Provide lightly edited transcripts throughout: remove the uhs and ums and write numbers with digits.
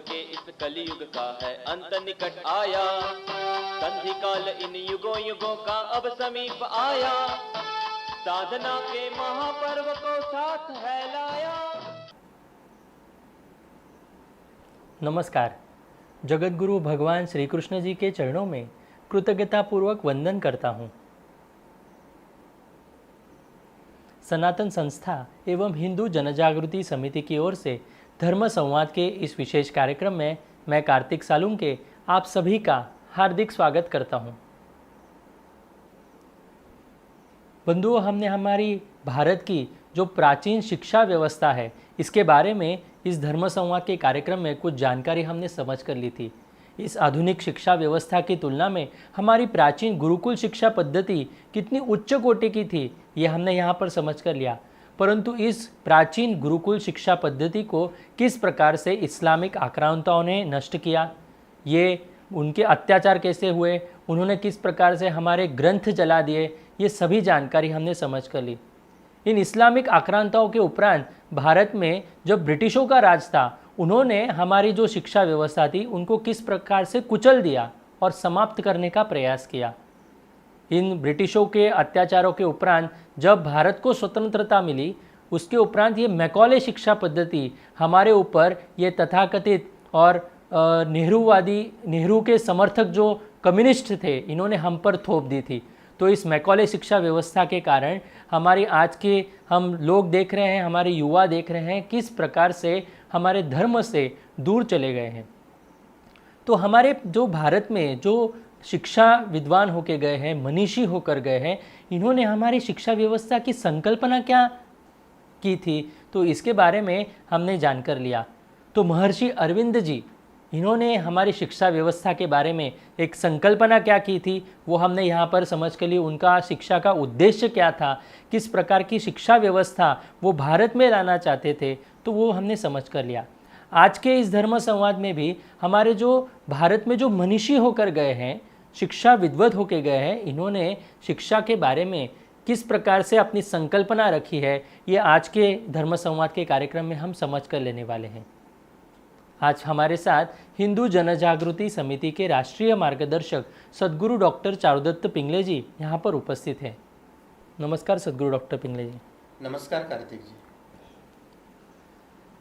के इस कलयुग का है अंत निकट आया। संधि काल इन युगों युगों का अब समीप आया। साधना के महापर्व को साथ है लाया। नमस्कार। जगत गुरु भगवान श्री कृष्ण जी के चरणों में कृतज्ञतापूर्वक वंदन करता हूँ। सनातन संस्था एवं हिंदू जनजागृति समिति की ओर से धर्म संवाद के इस विशेष कार्यक्रम में मैं कार्तिक सालुंके आप सभी का हार्दिक स्वागत करता हूं। बंधुओं, हमने हमारी भारत की जो प्राचीन शिक्षा व्यवस्था है इसके बारे में इस धर्म संवाद के कार्यक्रम में कुछ जानकारी हमने समझ कर ली थी। इस आधुनिक शिक्षा व्यवस्था की तुलना में हमारी प्राचीन गुरुकुल शिक्षा पद्धति कितनी उच्च कोटि की थी ये हमने यहाँ पर समझ कर लिया। परंतु इस प्राचीन गुरुकुल शिक्षा पद्धति को किस प्रकार से इस्लामिक आक्रांताओं ने नष्ट किया, ये उनके अत्याचार कैसे हुए, उन्होंने किस प्रकार से हमारे ग्रंथ जला दिए, ये सभी जानकारी हमने समझ कर ली। इन इस्लामिक आक्रांताओं के उपरांत भारत में जब ब्रिटिशों का राज था उन्होंने हमारी जो शिक्षा व्यवस्था थी उनको किस प्रकार से कुचल दिया और समाप्त करने का प्रयास किया। इन ब्रिटिशों के अत्याचारों के उपरांत जब भारत को स्वतंत्रता मिली उसके उपरांत ये मैकॉले शिक्षा पद्धति हमारे ऊपर ये तथाकथित और नेहरू के समर्थक जो कम्युनिस्ट थे इन्होंने हम पर थोप दी थी। तो इस मैकॉले शिक्षा व्यवस्था के कारण हमारी आज के हम लोग देख रहे हैं, हमारे युवा देख रहे हैं किस प्रकार से हमारे धर्म से दूर चले गए हैं। तो हमारे जो भारत में जो शिक्षा विद्वान होके गए हैं, मनीषी होकर गए हैं, इन्होंने हमारी शिक्षा व्यवस्था की संकल्पना क्या की थी तो इसके बारे में हमने जानकर लिया। तो महर्षि अरविंद जी इन्होंने हमारी शिक्षा व्यवस्था के बारे में एक संकल्पना क्या की थी वो हमने यहाँ पर समझ के लिए। उनका शिक्षा का उद्देश्य क्या था, किस प्रकार की शिक्षा व्यवस्था वो भारत में लाना चाहते थे, तो वो हमने समझ कर लिया। आज के इस धर्म संवाद में भी हमारे जो भारत में जो मनीषी होकर गए हैं, शिक्षा विद्वत होकर गए हैं, इन्होंने शिक्षा के बारे में किस प्रकार से अपनी संकल्पना रखी है ये आज के धर्म संवाद के कार्यक्रम में हम समझ कर लेने वाले हैं। आज हमारे साथ हिंदू जनजागृति समिति के राष्ट्रीय मार्गदर्शक सद्गुरु डॉक्टर चारुदत्त पिंगले जी यहाँ पर उपस्थित हैं। नमस्कार सद्गुरु डॉक्टर पिंगले जी। नमस्कार कार्तिक जी।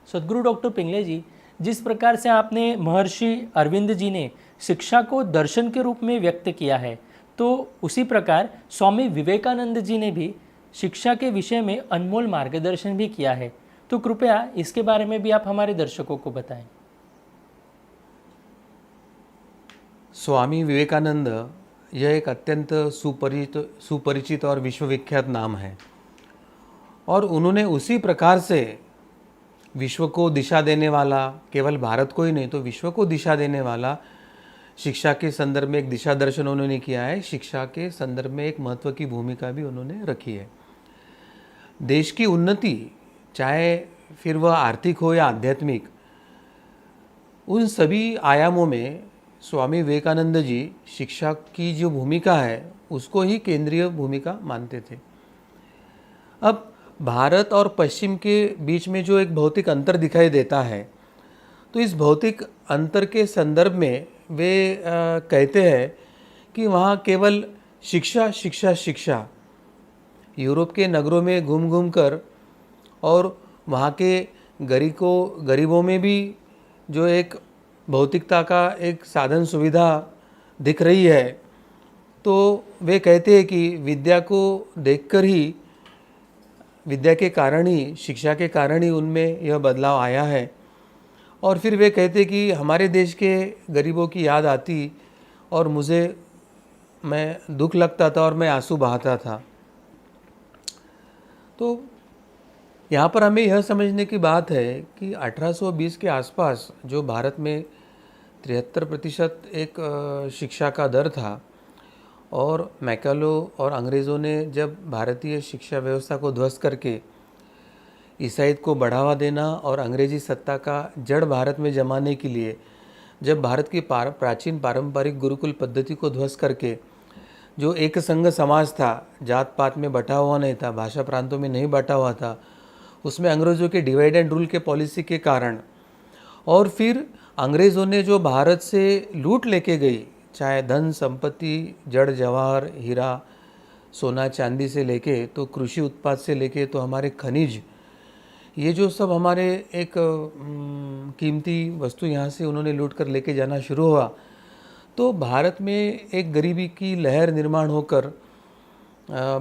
सद्गुरु डॉक्टर पिंगले जी, जिस प्रकार से आपने महर्षि अरविंद जी ने शिक्षा को दर्शन के रूप में व्यक्त किया है, तो उसी प्रकार स्वामी विवेकानंद जी ने भी शिक्षा के विषय में अनमोल मार्गदर्शन भी किया है। तो कृपया इसके बारे में भी आप हमारे दर्शकों को बताएं। स्वामी विवेकानंद यह एक अत्यंत सुपरिचित और विश्वविख्यात नाम है और उन्होंने उसी प्रकार से विश्व को दिशा देने वाला, केवल भारत को ही नहीं तो विश्व को दिशा देने वाला शिक्षा के संदर्भ में एक दिशा दर्शन उन्होंने किया है। शिक्षा के संदर्भ में एक महत्व की भूमिका भी उन्होंने रखी है। देश की उन्नति, चाहे फिर वह आर्थिक हो या आध्यात्मिक, उन सभी आयामों में स्वामी विवेकानंद जी शिक्षा की जो भूमिका है उसको ही केंद्रीय भूमिका मानते थे। अब भारत और पश्चिम के बीच में जो एक भौतिक अंतर दिखाई देता है, तो इस भौतिक अंतर के संदर्भ में वे कहते हैं कि वहाँ केवल शिक्षा शिक्षा शिक्षा, यूरोप के नगरों में घूम घूम कर और वहाँ के गरीबों में भी जो एक भौतिकता का एक साधन सुविधा दिख रही है, तो वे कहते हैं कि विद्या को देखकर ही, विद्या के कारण ही, शिक्षा के कारण ही उनमें यह बदलाव आया है। और फिर वे कहते कि हमारे देश के गरीबों की याद आती और मैं दुख लगता था और मैं आंसू बहाता था। तो यहाँ पर हमें यह समझने की बात है कि 1820 के आसपास जो भारत में 73% एक शिक्षा का दर था और मैकालो और अंग्रेज़ों ने जब भारतीय शिक्षा व्यवस्था को ध्वस्त करके ईसाईयत को बढ़ावा देना और अंग्रेजी सत्ता का जड़ भारत में जमाने के लिए जब भारत की प्राचीन पारंपरिक गुरुकुल पद्धति को ध्वस्त करके जो एक संघ समाज था, जात पात में बटा हुआ नहीं था, भाषा प्रांतों में नहीं बटा हुआ था, उसमें अंग्रेज़ों के डिवाइड एंड रूल के पॉलिसी के कारण और फिर अंग्रेज़ों ने जो भारत से लूट लेके गई, चाहे धन संपत्ति, जड़ जवाहर, हीरा, सोना चांदी से लेके तो कृषि उत्पाद से लेके तो हमारे खनिज, ये जो सब हमारे एक कीमती वस्तु यहाँ से उन्होंने लूट कर लेके जाना शुरू हुआ, तो भारत में एक गरीबी की लहर निर्माण होकर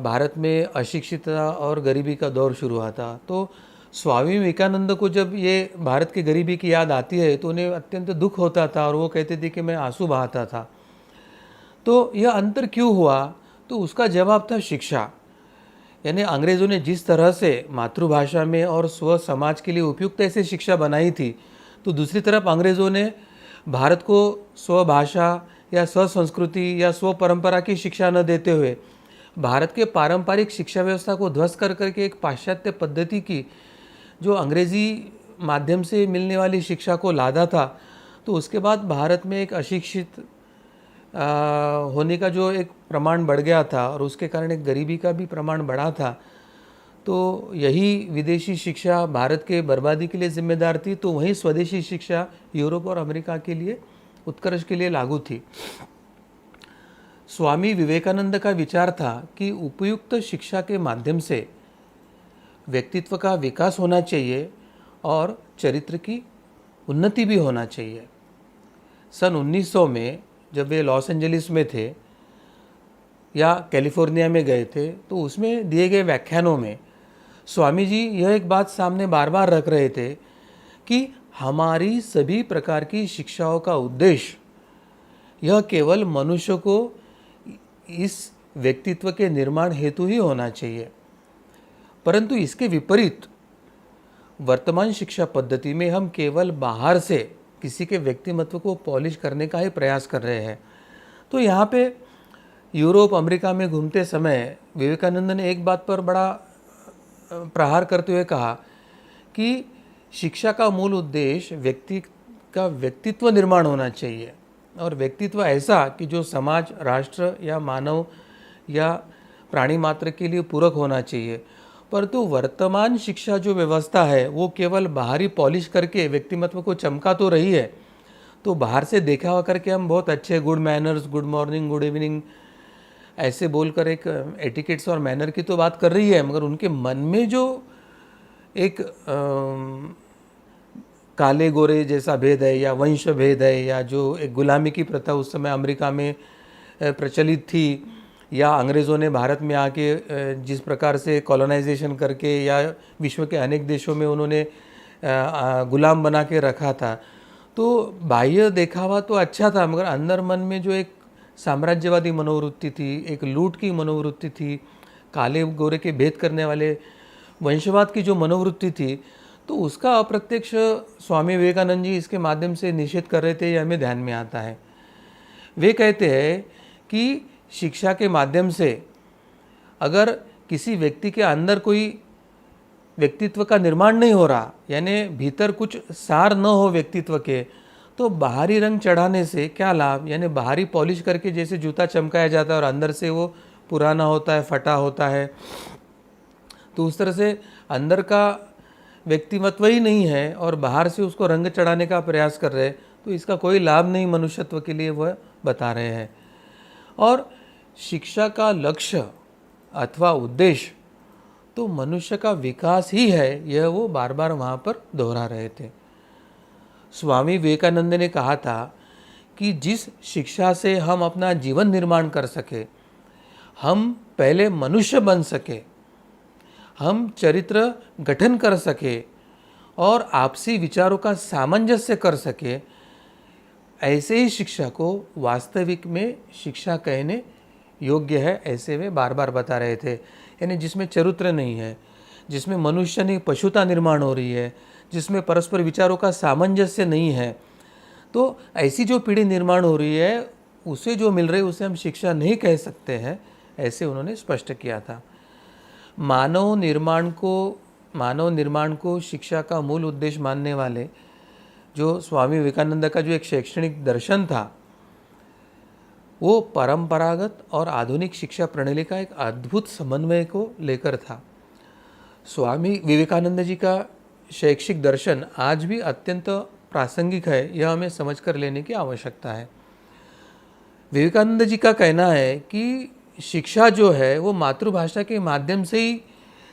भारत में अशिक्षितता और गरीबी का दौर शुरू हुआ था। तो स्वामी विवेकानंद को जब ये भारत की गरीबी की याद आती है तो उन्हें अत्यंत दुख होता था और वो कहते थे कि मैं आंसू बहाता था। तो यह अंतर क्यों हुआ? तो उसका जवाब था शिक्षा। यानी अंग्रेज़ों ने जिस तरह से मातृभाषा में और स्व समाज के लिए उपयुक्त ऐसे शिक्षा बनाई थी, तो दूसरी तरफ अंग्रेज़ों ने भारत को स्वभाषा या स्व संस्कृति या स्व परंपरा की शिक्षा न देते हुए भारत के पारंपरिक शिक्षा व्यवस्था को ध्वस्त कर करके एक पाश्चात्य पद्धति की, जो अंग्रेज़ी माध्यम से मिलने वाली शिक्षा को लादा था, तो उसके बाद भारत में एक अशिक्षित होने का जो एक प्रमाण बढ़ गया था और उसके कारण एक गरीबी का भी प्रमाण बढ़ा था। तो यही विदेशी शिक्षा भारत के बर्बादी के लिए जिम्मेदार थी, तो वही स्वदेशी शिक्षा यूरोप और अमेरिका के लिए उत्कर्ष के लिए लागू थी। स्वामी विवेकानंद का विचार था कि उपयुक्त शिक्षा के माध्यम से व्यक्तित्व का विकास होना चाहिए और चरित्र की उन्नति भी होना चाहिए। सन 1900 में जब वे लॉस एंजलिस में थे या कैलिफोर्निया में गए थे, तो उसमें दिए गए व्याख्यानों में स्वामी जी यह एक बात सामने बार बार रख रहे थे कि हमारी सभी प्रकार की शिक्षाओं का उद्देश्य यह केवल मनुष्य को इस व्यक्तित्व के निर्माण हेतु ही होना चाहिए। परंतु इसके विपरीत वर्तमान शिक्षा पद्धति में हम केवल बाहर से किसी के व्यक्तिमत्व को पॉलिश करने का ही प्रयास कर रहे हैं। तो यहाँ पे यूरोप अमेरिका में घूमते समय विवेकानंद ने एक बात पर बड़ा प्रहार करते हुए कहा कि शिक्षा का मूल उद्देश्य व्यक्ति का व्यक्तित्व निर्माण होना चाहिए, और व्यक्तित्व ऐसा कि जो समाज, राष्ट्र या मानव या प्राणी मात्र के लिए पूरक होना चाहिए। परंतु वर्तमान शिक्षा जो व्यवस्था है वो केवल बाहरी पॉलिश करके व्यक्तिमत्व को चमका तो रही है। तो बाहर से देखा हुआ करके हम बहुत अच्छे good manners, good morning, good evening ऐसे बोलकर एक एटिकेट्स और मैनर की तो बात कर रही है, मगर उनके मन में जो एक काले गोरे जैसा भेद है या वंश भेद है, या जो एक गुलामी की प्रथा उस समय अमेरिका में प्रचलित थी, या अंग्रेज़ों ने भारत में आके जिस प्रकार से कॉलोनाइजेशन करके या विश्व के अनेक देशों में उन्होंने गुलाम बना के रखा था, तो बाह्य देखावा तो अच्छा था, मगर अंदर मन में जो एक साम्राज्यवादी मनोवृत्ति थी, एक लूट की मनोवृत्ति थी, काले गोरे के भेद करने वाले वंशवाद की जो मनोवृत्ति थी, तो उसका अप्रत्यक्ष स्वामी विवेकानंद जी इसके माध्यम से निषेध कर रहे थे। ये हमें ध्यान में आता है। वे कहते हैं कि शिक्षा के माध्यम से अगर किसी व्यक्ति के अंदर कोई व्यक्तित्व का निर्माण नहीं हो रहा, यानी भीतर कुछ सार न हो व्यक्तित्व के, तो बाहरी रंग चढ़ाने से क्या लाभ? यानी बाहरी पॉलिश करके जैसे जूता चमकाया जाता है और अंदर से वो पुराना होता है, फटा होता है, तो उस तरह से अंदर का व्यक्तिमत्व ही नहीं है और बाहर से उसको रंग चढ़ाने का प्रयास कर रहे हैं, तो इसका कोई लाभ नहीं मनुष्यत्व के लिए, वह बता रहे हैं। और शिक्षा का लक्ष्य अथवा उद्देश्य तो मनुष्य का विकास ही है, यह वो बार बार वहाँ पर दोहरा रहे थे। स्वामी विवेकानंद ने कहा था कि जिस शिक्षा से हम अपना जीवन निर्माण कर सके, हम पहले मनुष्य बन सके, हम चरित्र गठन कर सके और आपसी विचारों का सामंजस्य कर सके, ऐसे ही शिक्षा को वास्तविक में शिक्षा कहने योग्य है, ऐसे वे बार बार बता रहे थे। यानी जिसमें चरित्र नहीं है, जिसमें मनुष्य नहीं पशुता निर्माण हो रही है, जिसमें परस्पर विचारों का सामंजस्य नहीं है, तो ऐसी जो पीढ़ी निर्माण हो रही है उसे जो मिल रही है उसे हम शिक्षा नहीं कह सकते हैं, ऐसे उन्होंने स्पष्ट किया था। मानव निर्माण को शिक्षा का मूल उद्देश्य मानने वाले जो स्वामी विवेकानंद का जो एक शैक्षणिक दर्शन था, वो परंपरागत और आधुनिक शिक्षा प्रणाली का एक अद्भुत समन्वय को लेकर था। स्वामी विवेकानंद जी का शैक्षिक दर्शन आज भी अत्यंत प्रासंगिक है, यह हमें समझ कर लेने की आवश्यकता है। विवेकानंद जी का कहना है कि शिक्षा जो है वो मातृभाषा के माध्यम से ही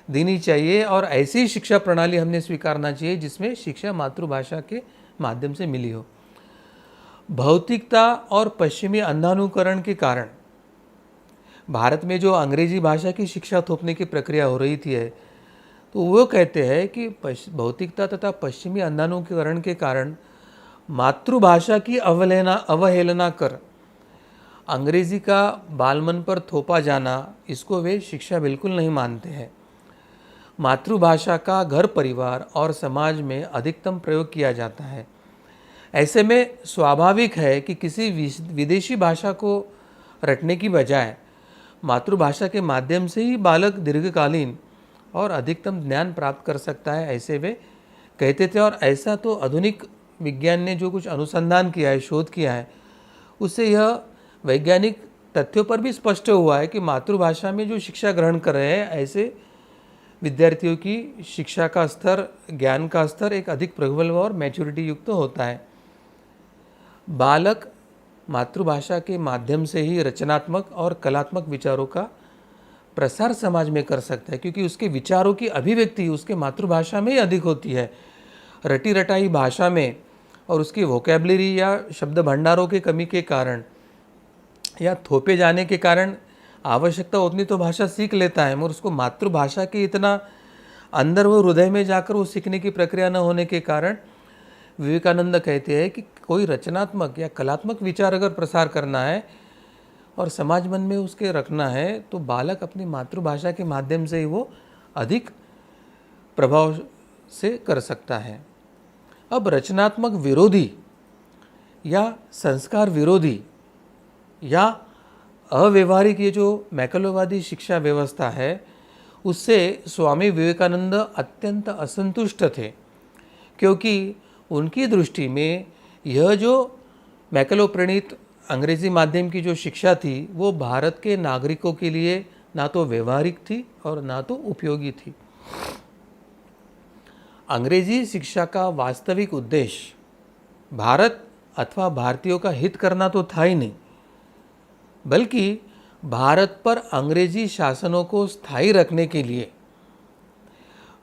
देनी चाहिए और ऐसी ही शिक्षा प्रणाली हमने स्वीकारना चाहिए जिसमें शिक्षा मातृभाषा के माध्यम से मिली हो। भौतिकता और पश्चिमी अंधानुकरण के कारण भारत में जो अंग्रेजी भाषा की शिक्षा थोपने की प्रक्रिया हो रही थी है, तो वो कहते हैं कि भौतिकता तथा पश्चिमी अंधानुकरण के कारण मातृभाषा की अवहेलना कर अंग्रेजी का बालमन पर थोपा जाना, इसको वे शिक्षा बिल्कुल नहीं मानते हैं। मातृभाषा का घर परिवार और समाज में अधिकतम प्रयोग किया जाता है। ऐसे में स्वाभाविक है कि किसी विदेशी भाषा को रटने की बजाय मातृभाषा के माध्यम से ही बालक दीर्घकालीन और अधिकतम ज्ञान प्राप्त कर सकता है, ऐसे वे कहते थे। और ऐसा तो आधुनिक विज्ञान ने जो कुछ अनुसंधान किया है, शोध किया है, उससे यह वैज्ञानिक तथ्यों पर भी स्पष्ट हुआ है कि मातृभाषा में जो शिक्षा ग्रहण कर रहे हैं ऐसे विद्यार्थियों की शिक्षा का स्तर, ज्ञान का स्तर एक अधिक प्रबल और मैच्योरिटी युक्त होता है। बालक मातृभाषा के माध्यम से ही रचनात्मक और कलात्मक विचारों का प्रसार समाज में कर सकता है, क्योंकि उसके विचारों की अभिव्यक्ति उसके मातृभाषा में ही अधिक होती है। रटी रटाई भाषा में और उसकी वोकैबुलरी या शब्द भंडारों की कमी के कारण या थोपे जाने के कारण आवश्यकता उतनी तो भाषा सीख लेता है, मगर उसको मातृभाषा के इतना अंदर वो हृदय में जाकर वो सीखने की प्रक्रिया न होने के कारण विवेकानंद कहते हैं कि कोई रचनात्मक या कलात्मक विचार अगर प्रसार करना है और समाज मन में उसके रखना है, तो बालक अपनी मातृभाषा के माध्यम से ही वो अधिक प्रभाव से कर सकता है। अब रचनात्मक विरोधी या संस्कार विरोधी या अव्यवहारिक ये जो मैकलोवादी शिक्षा व्यवस्था है, उससे स्वामी विवेकानंद अत्यंत असंतुष्ट थे, क्योंकि उनकी दृष्टि में यह जो मैकलो प्रणीत अंग्रेजी माध्यम की जो शिक्षा थी वो भारत के नागरिकों के लिए ना तो व्यवहारिक थी और ना तो उपयोगी थी। अंग्रेजी शिक्षा का वास्तविक उद्देश्य भारत अथवा भारतीयों का हित करना तो था ही नहीं, बल्कि भारत पर अंग्रेजी शासनों को स्थायी रखने के लिए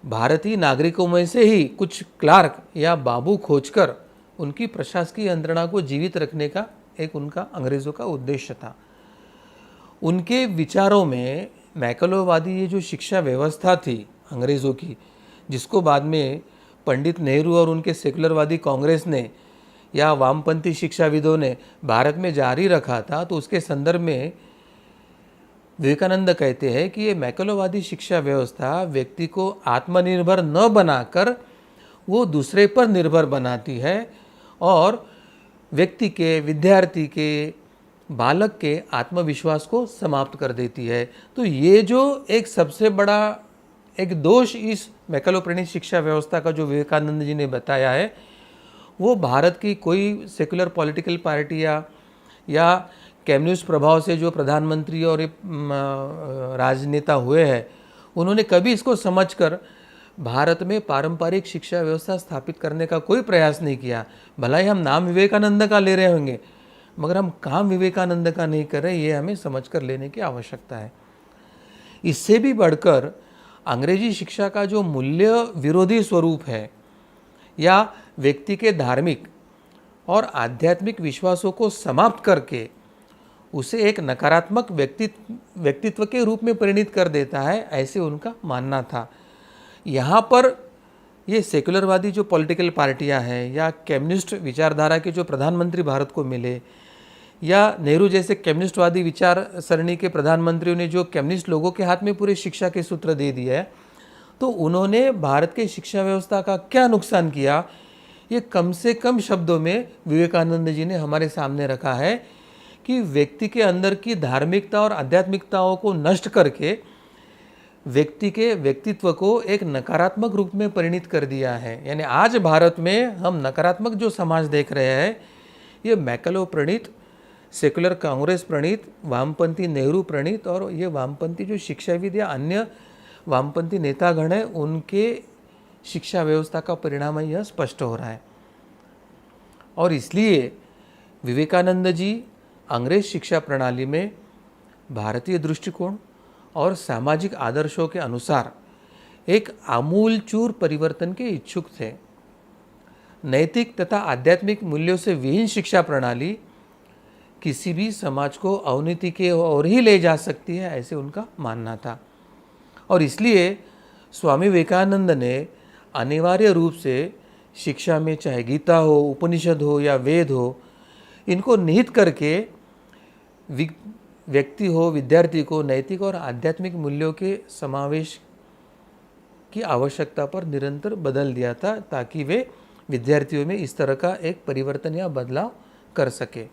भारतीय नागरिकों में से ही कुछ क्लार्क या बाबू खोजकर उनकी प्रशासकीय यंत्रणा को जीवित रखने का एक उनका अंग्रेज़ों का उद्देश्य था। उनके विचारों में मैकलोवादी ये जो शिक्षा व्यवस्था थी अंग्रेज़ों की, जिसको बाद में पंडित नेहरू और उनके सेकुलरवादी कांग्रेस ने या वामपंथी शिक्षाविदों ने भारत में जारी रखा था, तो उसके संदर्भ में विवेकानंद कहते हैं कि ये मैकलोवादी शिक्षा व्यवस्था व्यक्ति को आत्मनिर्भर न बनाकर वो दूसरे पर निर्भर बनाती है और व्यक्ति के, विद्यार्थी के, बालक के आत्मविश्वास को समाप्त कर देती है। तो ये जो एक सबसे बड़ा एक दोष इस मैकलो प्रणीत शिक्षा व्यवस्था का जो विवेकानंद जी ने बताया है, वो भारत की कोई सेकुलर पॉलिटिकल पार्टी या कम्युनिस्ट प्रभाव से जो प्रधानमंत्री और राजनेता हुए हैं, उन्होंने कभी इसको समझकर भारत में पारंपरिक शिक्षा व्यवस्था स्थापित करने का कोई प्रयास नहीं किया। भला ही हम नाम विवेकानंद का ले रहे होंगे, मगर हम काम विवेकानंद का नहीं कर रहे, ये हमें समझ कर लेने की आवश्यकता है। इससे भी बढ़कर अंग्रेजी शिक्षा का जो मूल्य विरोधी स्वरूप है या व्यक्ति के धार्मिक और आध्यात्मिक विश्वासों को समाप्त करके उसे एक नकारात्मक व्यक्तित्व के रूप में परिणित कर देता है, ऐसे उनका मानना था। यहाँ पर ये सेकुलरवादी जो पॉलिटिकल पार्टियाँ हैं या कम्युनिस्ट विचारधारा के जो प्रधानमंत्री भारत को मिले या नेहरू जैसे कम्युनिस्टवादी विचार सरणी के प्रधानमंत्रियों ने जो कम्युनिस्ट लोगों के हाथ में पूरे शिक्षा के सूत्र दे दिए है, तो उन्होंने भारत के शिक्षा व्यवस्था का क्या नुकसान किया, ये कम से कम शब्दों में विवेकानंद जी ने हमारे सामने रखा है कि व्यक्ति के अंदर की धार्मिकता और आध्यात्मिकताओं को नष्ट करके व्यक्ति के व्यक्तित्व को एक नकारात्मक रूप में परिणित कर दिया है। यानी आज भारत में हम नकारात्मक जो समाज देख रहे हैं, ये मैकलो प्रणीत, सेकुलर कांग्रेस प्रणीत, वामपंथी नेहरू प्रणीत और ये वामपंथी जो शिक्षाविद या अन्य वामपंथी नेतागण हैं, उनके शिक्षा व्यवस्था का परिणाम यह स्पष्ट हो रहा है। और इसलिए विवेकानंद जी अंग्रेज शिक्षा प्रणाली में भारतीय दृष्टिकोण और सामाजिक आदर्शों के अनुसार एक आमूलचूर परिवर्तन के इच्छुक थे। नैतिक तथा आध्यात्मिक मूल्यों से विहीन शिक्षा प्रणाली किसी भी समाज को अवनति की ओर ही ले जा सकती है, ऐसे उनका मानना था। और इसलिए स्वामी विवेकानंद ने अनिवार्य रूप से शिक्षा में चाहे गीता हो, उपनिषद हो या वेद हो, इनको निहित करके व्यक्ति हो, विद्यार्थी को नैतिक और आध्यात्मिक मूल्यों के समावेश की आवश्यकता पर निरंतर बदल दिया था, ताकि वे विद्यार्थियों में इस तरह का एक परिवर्तन या बदलाव कर सके।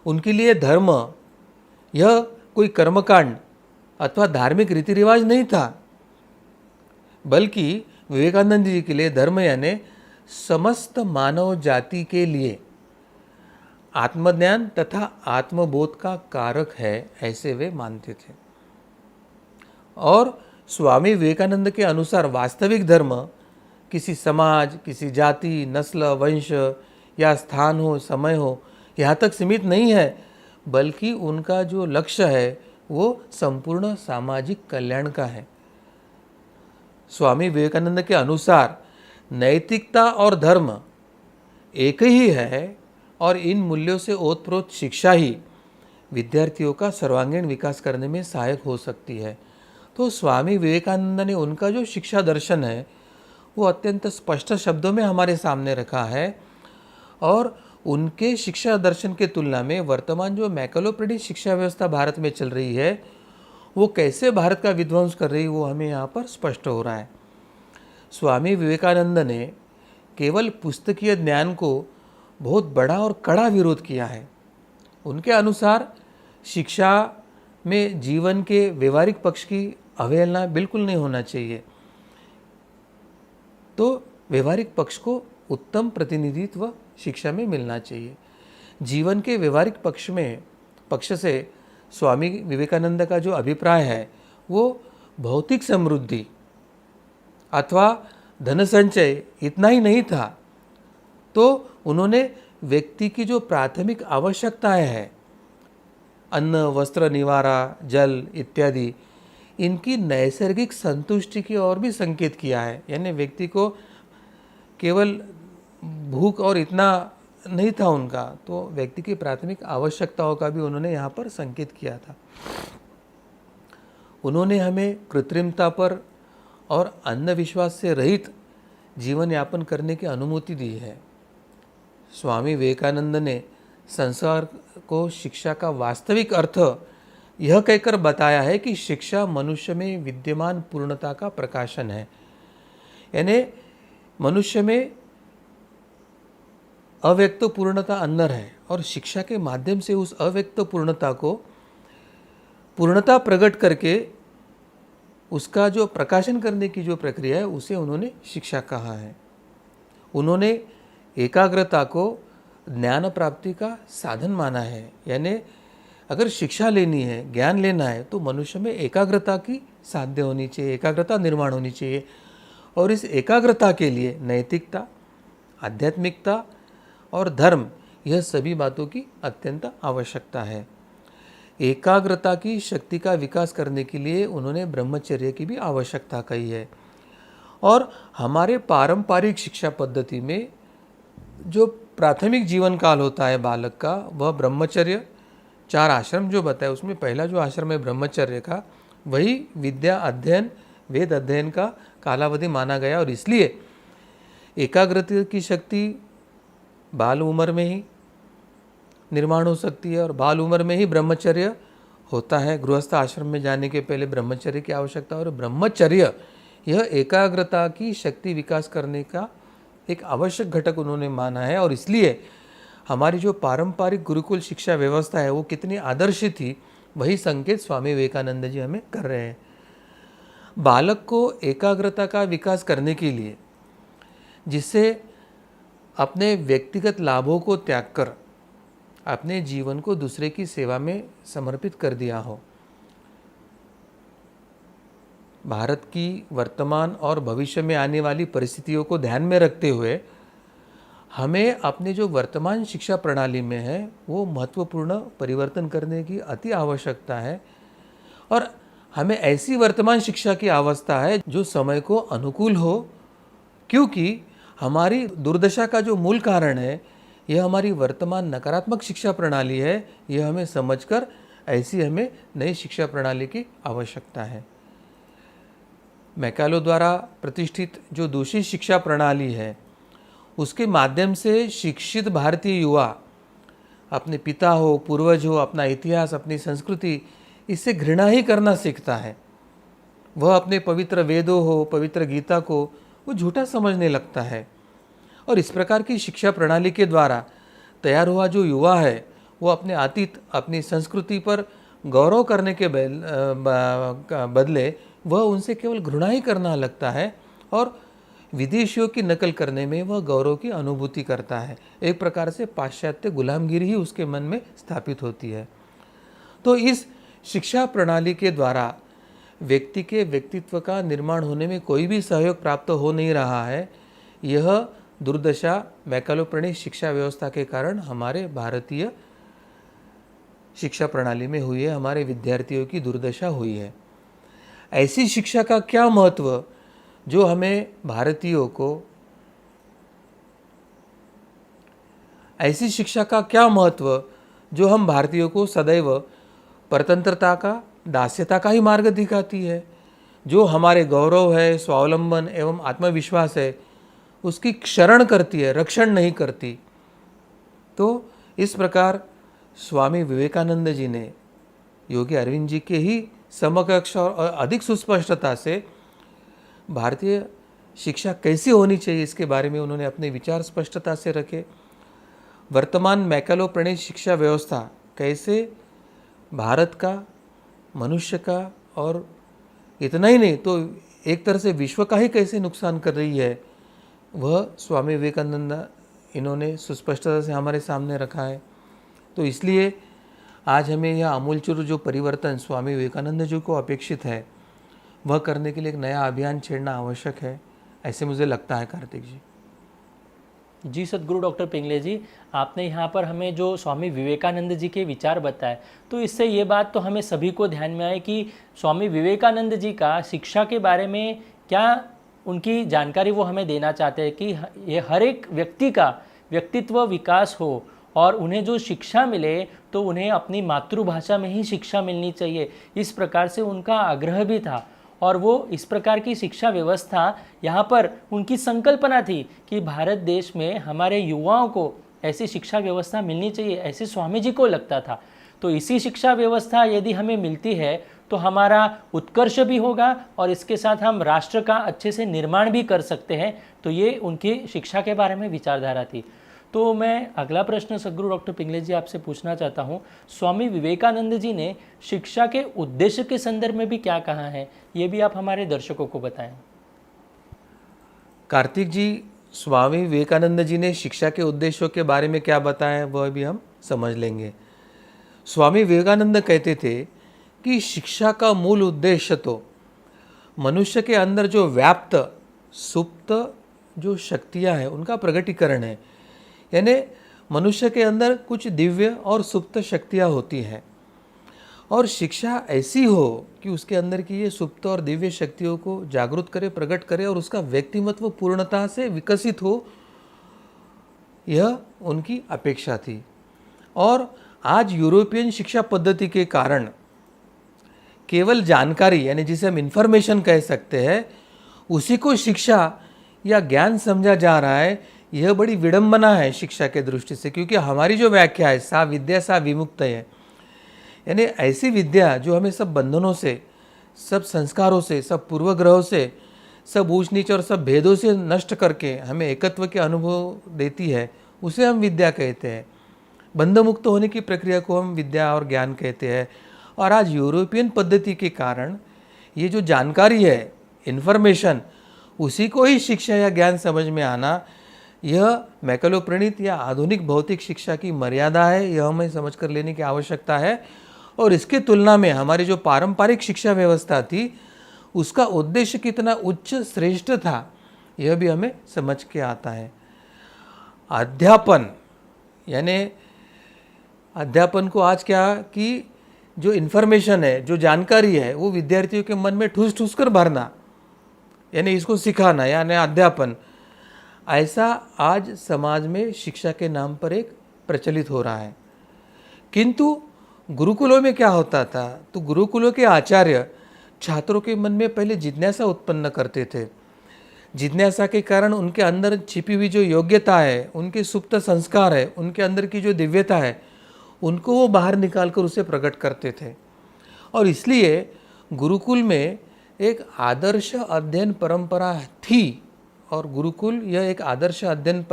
उनके लिए धर्म यह कोई कर्मकांड अथवा धार्मिक रीति रिवाज नहीं था, बल्कि विवेकानंद जी के लिए धर्म यानी समस्त मानव जाति के लिए आत्मज्ञान तथा आत्मबोध का कारक है, ऐसे वे मानते थे। और स्वामी विवेकानंद के अनुसार वास्तविक धर्म किसी समाज, किसी जाति, नस्ल, वंश या स्थान हो, समय हो, यहाँ तक सीमित नहीं है, बल्कि उनका जो लक्ष्य है वो संपूर्ण सामाजिक कल्याण का है। स्वामी विवेकानंद के अनुसार नैतिकता और धर्म एक ही है और इन मूल्यों से ओतप्रोत शिक्षा ही विद्यार्थियों का सर्वांगीण विकास करने में सहायक हो सकती है। तो स्वामी विवेकानंद ने उनका जो शिक्षा दर्शन है वो अत्यंत स्पष्ट शब्दों में हमारे सामने रखा है, और उनके शिक्षा दर्शन के तुलना में वर्तमान जो मैक्लोप्रेटिक शिक्षा व्यवस्था भारत में चल रही है वो कैसे भारत का विध्वंस कर रही है वो हमें यहाँ पर स्पष्ट हो रहा है। स्वामी विवेकानंद ने केवल पुस्तकीय ज्ञान को बहुत बड़ा और कड़ा विरोध किया है। उनके अनुसार शिक्षा में जीवन के व्यवहारिक पक्ष की अवहेलना बिल्कुल नहीं होना चाहिए, तो व्यवहारिक पक्ष को उत्तम प्रतिनिधित्व शिक्षा में मिलना चाहिए। जीवन के व्यवहारिक पक्ष से स्वामी विवेकानंद का जो अभिप्राय है वो भौतिक समृद्धि अथवा धन संचय इतना ही नहीं था, तो उन्होंने व्यक्ति की जो प्राथमिक आवश्यकताएं हैं, अन्न, वस्त्र, निवारा, जल इत्यादि, इनकी नैसर्गिक संतुष्टि की ओर भी संकेत किया है। यानी व्यक्ति को केवल भूख और इतना नहीं था उनका, तो व्यक्ति की प्राथमिक आवश्यकताओं का भी उन्होंने यहाँ पर संकेत किया था। उन्होंने हमें कृत्रिमता पर और अंधविश्वास से रहित जीवन यापन करने की अनुमति दी है। स्वामी विवेकानंद ने संसार को शिक्षा का वास्तविक अर्थ यह कहकर बताया है कि शिक्षा मनुष्य में विद्यमान पूर्णता का प्रकाशन है। यानी मनुष्य में अव्यक्त पूर्णता अंदर है और शिक्षा के माध्यम से उस अव्यक्त पूर्णता को पूर्णता प्रकट करके उसका जो प्रकाशन करने की जो प्रक्रिया है उसे उन्होंने शिक्षा कहा है। उन्होंने एकाग्रता को ज्ञान प्राप्ति का साधन माना है। यानी अगर शिक्षा लेनी है, ज्ञान लेना है, तो मनुष्य में एकाग्रता की साध्य होनी चाहिए, एकाग्रता निर्माण होनी चाहिए। और इस एकाग्रता के लिए नैतिकता, आध्यात्मिकता और धर्म, यह सभी बातों की अत्यंत आवश्यकता है। एकाग्रता की शक्ति का विकास करने के लिए उन्होंने ब्रह्मचर्य की भी आवश्यकता कही है। और हमारे पारंपरिक शिक्षा पद्धति में जो प्राथमिक जीवन काल होता है बालक का, वह ब्रह्मचर्य, 4 आश्रम जो बताए उसमें पहला जो आश्रम है ब्रह्मचर्य का, वही विद्या अध्ययन, वेद अध्ययन का कालावधि माना गया। और इसलिए एकाग्रता की शक्ति बाल उम्र में ही निर्माण हो सकती है और बाल उम्र में ही ब्रह्मचर्य होता है। गृहस्थ आश्रम में जाने के पहले ब्रह्मचर्य की आवश्यकता, और ब्रह्मचर्य यह एकाग्रता की शक्ति विकास करने का एक आवश्यक घटक उन्होंने माना है। और इसलिए हमारी जो पारंपरिक गुरुकुल शिक्षा व्यवस्था है वो कितनी आदर्श थी, वही संकेत स्वामी विवेकानंद जी हमें कर रहे हैं। बालक को एकाग्रता का विकास करने के लिए, जिससे अपने व्यक्तिगत लाभों को त्याग कर अपने जीवन को दूसरे की सेवा में समर्पित कर दिया हो, भारत की वर्तमान और भविष्य में आने वाली परिस्थितियों को ध्यान में रखते हुए हमें अपने जो वर्तमान शिक्षा प्रणाली में है वो महत्वपूर्ण परिवर्तन करने की अति आवश्यकता है, और हमें ऐसी वर्तमान शिक्षा की अवस्था है जो समय को अनुकूल हो, क्योंकि हमारी दुर्दशा का जो मूल कारण है यह हमारी वर्तमान नकारात्मक शिक्षा प्रणाली है। यह हमें समझकर ऐसी हमें नई शिक्षा प्रणाली की आवश्यकता है। मैकालो द्वारा प्रतिष्ठित जो दूसरी शिक्षा प्रणाली है उसके माध्यम से शिक्षित भारतीय युवा अपने पिता हो, पूर्वज हो, अपना इतिहास, अपनी संस्कृति, इससे घृणा ही करना सीखता है। वह अपने पवित्र वेदों हो, पवित्र गीता को वो झूठा समझने लगता है। और इस प्रकार की शिक्षा प्रणाली के द्वारा तैयार हुआ जो युवा है वो अपने अतीत, अपनी संस्कृति पर गौरव करने के बदले वह उनसे केवल घृणा ही करना लगता है, और विदेशियों की नकल करने में वह गौरव की अनुभूति करता है। एक प्रकार से पाश्चात्य गुलामगिरी ही उसके मन में स्थापित होती है। तो इस शिक्षा प्रणाली के द्वारा व्यक्ति के व्यक्तित्व का निर्माण होने में कोई भी सहयोग प्राप्त हो नहीं रहा है। यह दुर्दशा मैकालो प्रणीत शिक्षा व्यवस्था के कारण हमारे भारतीय शिक्षा प्रणाली में हुई है, हमारे विद्यार्थियों की दुर्दशा हुई है। ऐसी शिक्षा का क्या महत्व जो हमें भारतीयों को, ऐसी शिक्षा का क्या महत्व जो हम भारतीयों को सदैव परतंत्रता का, दास्यता का ही मार्ग दिखाती है, जो हमारे गौरव है, स्वावलंबन एवं आत्मविश्वास है, उसकी क्षरण करती है, रक्षण नहीं करती। तो इस प्रकार स्वामी विवेकानंद जी ने योगी अरविंद जी के ही समकक्ष और अधिक सुस्पष्टता से भारतीय शिक्षा कैसी होनी चाहिए इसके बारे में उन्होंने अपने विचार स्पष्टता से रखे। वर्तमान मैकालो प्रणीत शिक्षा व्यवस्था कैसे भारत का, मनुष्य का, और इतना ही नहीं तो एक तरह से विश्व का ही कैसे नुकसान कर रही है, वह स्वामी विवेकानंद इन्होंने सुस्पष्टता से हमारे सामने रखा है। तो इसलिए आज हमें यह आमूलचूल जो परिवर्तन स्वामी विवेकानंद जी को अपेक्षित है वह करने के लिए एक नया अभियान छेड़ना आवश्यक है, ऐसे मुझे लगता है। कार्तिक जी। जी सद्गुरु डॉक्टर पिंगले जी, आपने यहाँ पर हमें जो स्वामी विवेकानंद जी के विचार बताए, तो इससे ये बात तो हमें सभी को ध्यान में आए कि स्वामी विवेकानंद जी का शिक्षा के बारे में क्या उनकी जानकारी वो हमें देना चाहते हैं कि ये हर एक व्यक्ति का व्यक्तित्व विकास हो और उन्हें जो शिक्षा मिले तो उन्हें अपनी मातृभाषा में ही शिक्षा मिलनी चाहिए। इस प्रकार से उनका आग्रह भी था, और वो इस प्रकार की शिक्षा व्यवस्था यहाँ पर उनकी संकल्पना थी कि भारत देश में हमारे युवाओं को ऐसी शिक्षा व्यवस्था मिलनी चाहिए, ऐसे स्वामी जी को लगता था। तो इसी शिक्षा व्यवस्था यदि हमें मिलती है तो हमारा उत्कर्ष भी होगा और इसके साथ हम राष्ट्र का अच्छे से निर्माण भी कर सकते हैं। तो ये उनकी शिक्षा के बारे में विचारधारा थी। तो मैं अगला प्रश्न सद्गुरु डॉक्टर पिंगले जी आपसे पूछना चाहता हूँ, स्वामी विवेकानंद जी ने शिक्षा के उद्देश्य के संदर्भ में भी क्या कहा है, ये भी आप हमारे दर्शकों को बताएं। कार्तिक जी, स्वामी विवेकानंद जी ने शिक्षा के उद्देश्यों के बारे में क्या बताया वह भी हम समझ लेंगे। स्वामी विवेकानंद कहते थे कि शिक्षा का मूल उद्देश्य तो मनुष्य के अंदर जो व्याप्त सुप्त जो शक्तियाँ हैं उनका प्रगटीकरण है। यानी मनुष्य के अंदर कुछ दिव्य और सुप्त शक्तियाँ होती हैं, और शिक्षा ऐसी हो कि उसके अंदर की ये सुप्त और दिव्य शक्तियों को जागृत करे, प्रकट करे और उसका व्यक्तिमत्व पूर्णता से विकसित हो, यह उनकी अपेक्षा थी। और आज यूरोपियन शिक्षा पद्धति के कारण केवल जानकारी, यानी जिसे हम इंफॉर्मेशन कह सकते हैं, उसी को शिक्षा या ज्ञान समझा जा रहा है। यह बड़ी विडंबना है शिक्षा के दृष्टि से, क्योंकि हमारी जो व्याख्या है सा विद्या सा विमुक्त है, यानी ऐसी विद्या जो हमें सब बंधनों से, सब संस्कारों से, सब पूर्वग्रहों से, सब ऊंच नीच और सब भेदों से नष्ट करके हमें एकत्व के अनुभव देती है, उसे हम विद्या कहते हैं। बंध मुक्त होने की प्रक्रिया को हम विद्या और ज्ञान कहते हैं। और आज यूरोपियन पद्धति के कारण ये जो जानकारी है, इन्फॉर्मेशन, उसी को ही शिक्षा या ज्ञान समझ में आना, यह मैकालो प्रणीत या आधुनिक भौतिक शिक्षा की मर्यादा है। यह हमें समझ कर लेने की आवश्यकता है। और इसके तुलना में हमारी जो पारंपरिक शिक्षा व्यवस्था थी उसका उद्देश्य कितना उच्च श्रेष्ठ था, यह भी हमें समझ के आता है। अध्यापन, यानी अध्यापन को आज क्या कि जो इन्फॉर्मेशन है, जो जानकारी है, वो विद्यार्थियों के मन में ठूस ठूस कर भरना, यानी इसको सिखाना, यानी अध्यापन, ऐसा आज समाज में शिक्षा के नाम पर एक प्रचलित हो रहा है। किंतु गुरुकुलों में क्या होता था, तो गुरुकुलों के आचार्य छात्रों के मन में पहले जिज्ञासा उत्पन्न करते थे। जिज्ञासा के कारण उनके अंदर छिपी हुई जो योग्यता है, उनके सुप्त संस्कार है, उनके अंदर की जो दिव्यता है, उनको वो बाहर निकाल कर उसे प्रकट करते थे। और इसलिए गुरुकुल में एक आदर्श अध्ययन परंपरा थी, और गुरुकुल यह एक आदर्श अध्ययन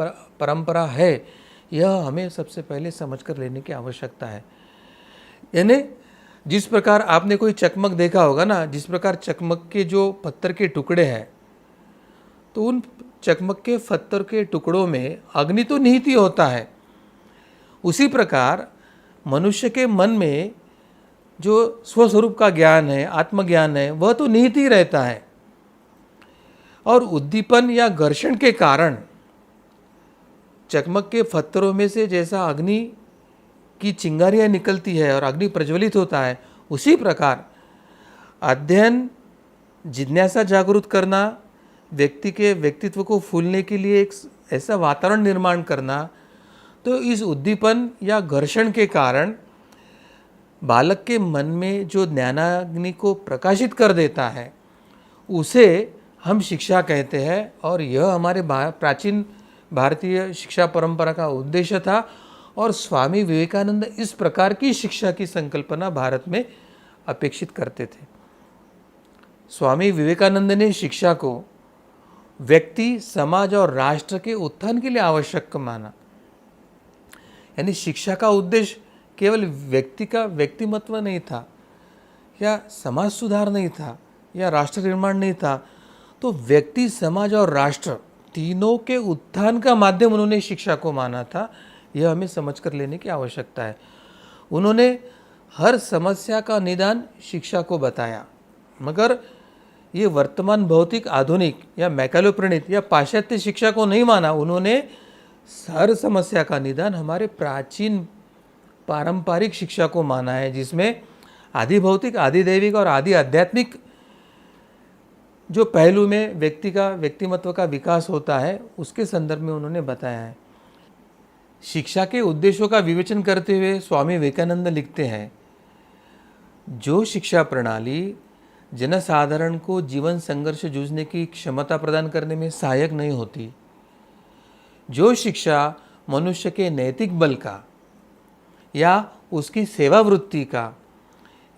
परंपरा है, यह हमें सबसे पहले समझ कर लेने की आवश्यकता है। यानी जिस प्रकार आपने कोई चकमक देखा होगा ना, जिस प्रकार चकमक के जो पत्थर के टुकड़े हैं, तो उन चकमक के पत्थर के टुकड़ों में अग्नि तो निहित ही होता है। उसी प्रकार मनुष्य के मन में जो स्वस्वरूप का ज्ञान है, आत्मज्ञान है, वह तो निहित ही रहता है। और उद्दीपन या घर्षण के कारण चकमक के पत्थरों में से जैसा अग्नि की चिंगारियाँ निकलती है और अग्नि प्रज्वलित होता है, उसी प्रकार अध्ययन, जिज्ञासा जागृत करना, व्यक्ति के व्यक्तित्व को फूलने के लिए एक ऐसा वातावरण निर्माण करना, तो इस उद्दीपन या घर्षण के कारण बालक के मन में जो ज्ञानाग्नि को प्रकाशित कर देता है, उसे हम शिक्षा कहते हैं। और यह हमारे प्राचीन भारतीय शिक्षा परंपरा का उद्देश्य था। और स्वामी विवेकानंद इस प्रकार की शिक्षा की संकल्पना भारत में अपेक्षित करते थे। स्वामी विवेकानंद ने शिक्षा को व्यक्ति, समाज और राष्ट्र के उत्थान के लिए आवश्यक माना। यानी शिक्षा का उद्देश्य केवल व्यक्ति का व्यक्तिमत्व नहीं था, या समाज सुधार नहीं था, या राष्ट्र निर्माण नहीं था, तो व्यक्ति, समाज और राष्ट्र तीनों के उत्थान का माध्यम उन्होंने शिक्षा को माना था। यह हमें समझ कर लेने की आवश्यकता है। उन्होंने हर समस्या का निदान शिक्षा को बताया, मगर ये वर्तमान भौतिक, आधुनिक या मैकालोप्रणीत या पाश्चात्य शिक्षा को नहीं माना। उन्होंने हर समस्या का निदान हमारे प्राचीन पारंपरिक शिक्षा को माना है, जिसमें आदि भौतिक, आदि दैविक और आदि आध्यात्मिक जो पहलू में व्यक्ति का व्यक्तिमत्व का विकास होता है, उसके संदर्भ में उन्होंने बताया है। शिक्षा के उद्देश्यों का विवेचन करते हुए स्वामी विवेकानंद लिखते हैं, जो शिक्षा प्रणाली जनसाधारण को जीवन संघर्ष जूझने की क्षमता प्रदान करने में सहायक नहीं होती, जो शिक्षा मनुष्य के नैतिक बल का या उसकी सेवा वृत्ति का